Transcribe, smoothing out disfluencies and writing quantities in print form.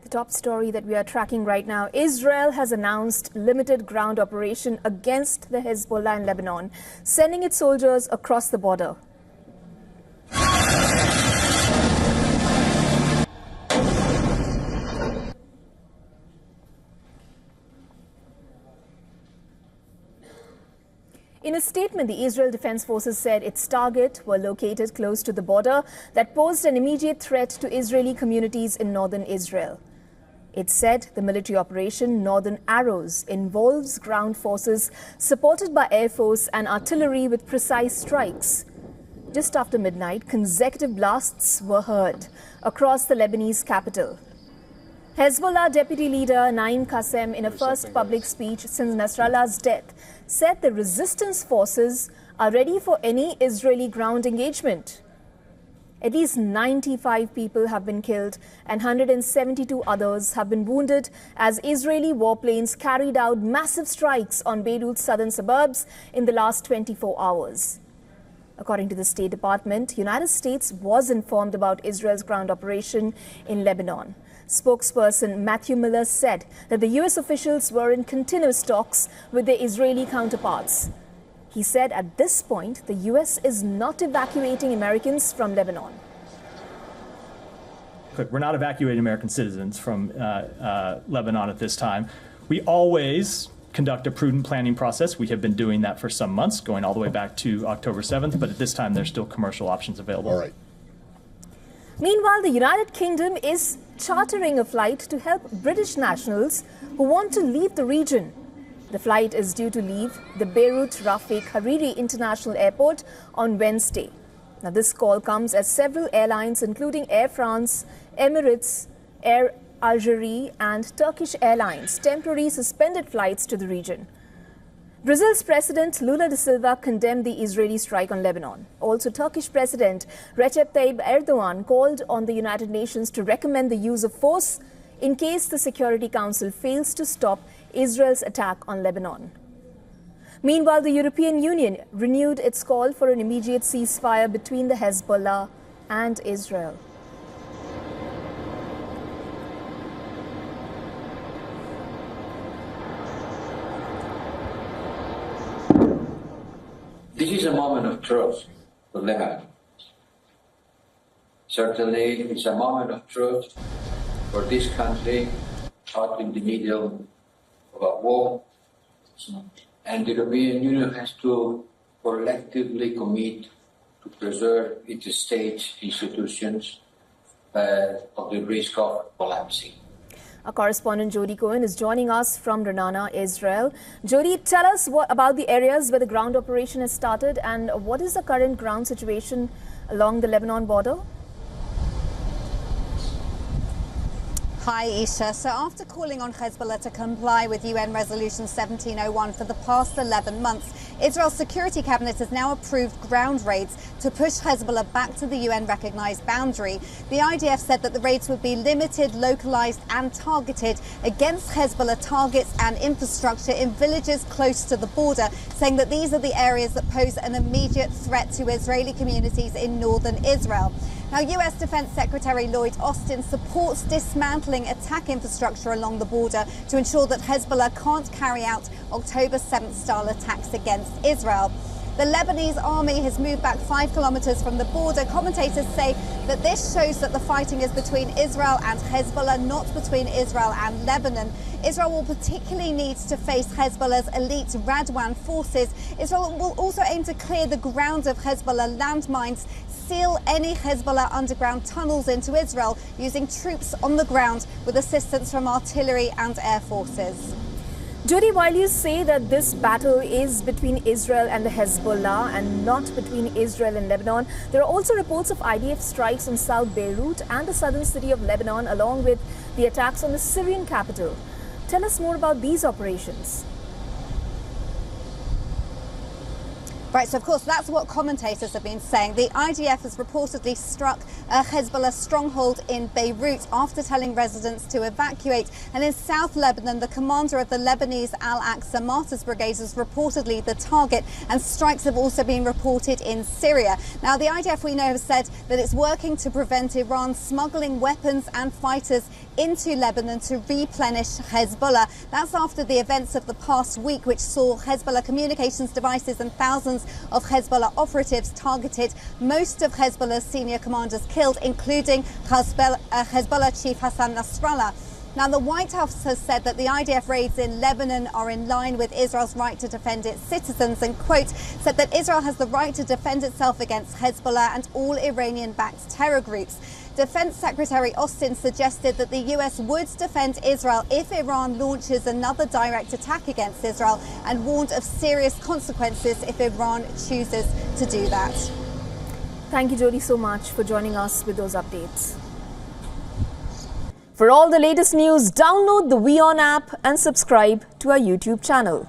The top story that we are tracking right now, Israel has announced limited ground operation against the Hezbollah in Lebanon, sending its soldiers across the border. In a statement, the Israel Defense Forces said its target were located close to the border that posed an immediate threat to Israeli communities in northern Israel. It said the military operation Northern Arrows involves ground forces supported by Air Force and artillery with precise strikes. Just after midnight, consecutive blasts were heard across the Lebanese capital. Hezbollah deputy leader Naim Qassem, in a first public speech since Nasrallah's death, said the resistance forces are ready for any Israeli ground engagement. At least 95 people have been killed and 172 others have been wounded as Israeli warplanes carried out massive strikes on Beirut's southern suburbs in the last 24 hours. According to the State Department, the United States was informed about Israel's ground operation in Lebanon. Spokesperson Matthew Miller said that the U.S. officials were in continuous talks with their Israeli counterparts. He said at this point, the U.S. is not evacuating Americans from Lebanon. Look, we're not evacuating American citizens from Lebanon at this time. We always conduct a prudent planning process. We have been doing that for some months, going all the way back to October 7th, but at this time there's still commercial options available. All right. Meanwhile, the United Kingdom is chartering a flight to help British nationals who want to leave the region. The flight is due to leave the Beirut Rafik Hariri International Airport on Wednesday. Now, this call comes as several airlines, including Air France, Emirates, Air Algeria and Turkish Airlines, temporarily suspended flights to the region. Brazil's President Lula da Silva condemned the Israeli strike on Lebanon. Also, Turkish President Recep Tayyip Erdogan called on the United Nations to recommend the use of force in case the Security Council fails to stop Israel's attack on Lebanon. Meanwhile, the European Union renewed its call for an immediate ceasefire between the Hezbollah and Israel. This is a moment of truth for Lebanon. Certainly, it's a moment of truth for this country caught in the middle of a war, and the European Union has to collectively commit to preserve its state institutions of the risk of collapsing. Our correspondent Jody Cohen is joining us from Ra'anana, Israel. Jody, tell us about the areas where the ground operation has started and what is the current ground situation along the Lebanon border? Hi, Isha. So after calling on Hezbollah to comply with UN Resolution 1701 for the past 11 months, Israel's Security Cabinet has now approved ground raids to push Hezbollah back to the UN-recognized boundary. The IDF said that the raids would be limited, localized and targeted against Hezbollah targets and infrastructure in villages close to the border, saying that these are the areas that pose an immediate threat to Israeli communities in northern Israel. Now, US Defense Secretary Lloyd Austin supports dismantling attack infrastructure along the border to ensure that Hezbollah can't carry out October 7th-style attacks against Israel. The Lebanese army has moved back 5 kilometers from the border. Commentators say that this shows that the fighting is between Israel and Hezbollah, not between Israel and Lebanon. Israel will particularly need to face Hezbollah's elite Radwan forces. Israel will also aim to clear the ground of Hezbollah landmines, seal any Hezbollah underground tunnels into Israel using troops on the ground with assistance from artillery and air forces. Jody, while you say that this battle is between Israel and the Hezbollah and not between Israel and Lebanon, there are also reports of IDF strikes on South Beirut and the southern city of Lebanon, along with the attacks on the Syrian capital. Tell us more about these operations. Right, so of course that's what commentators have been saying. The IDF has reportedly struck a Hezbollah stronghold in Beirut after telling residents to evacuate. And in South Lebanon, the commander of the Lebanese Al-Aqsa Martyrs Brigade is reportedly the target, and strikes have also been reported in Syria. Now, the IDF, we know, has said that it's working to prevent Iran smuggling weapons and fighters into Lebanon to replenish Hezbollah. That's after the events of the past week, which saw Hezbollah communications devices and thousands of Hezbollah operatives targeted, most of Hezbollah's senior commanders killed, including Hezbollah chief Hassan Nasrallah. Now, the White House has said that the IDF raids in Lebanon are in line with Israel's right to defend its citizens, and, quote, said that Israel has the right to defend itself against Hezbollah and all Iranian-backed terror groups. Defense Secretary Austin suggested that the US would defend Israel if Iran launches another direct attack against Israel, and warned of serious consequences if Iran chooses to do that. Thank you, Jody, so much for joining us with those updates. For all the latest news, download the WION app and subscribe to our YouTube channel.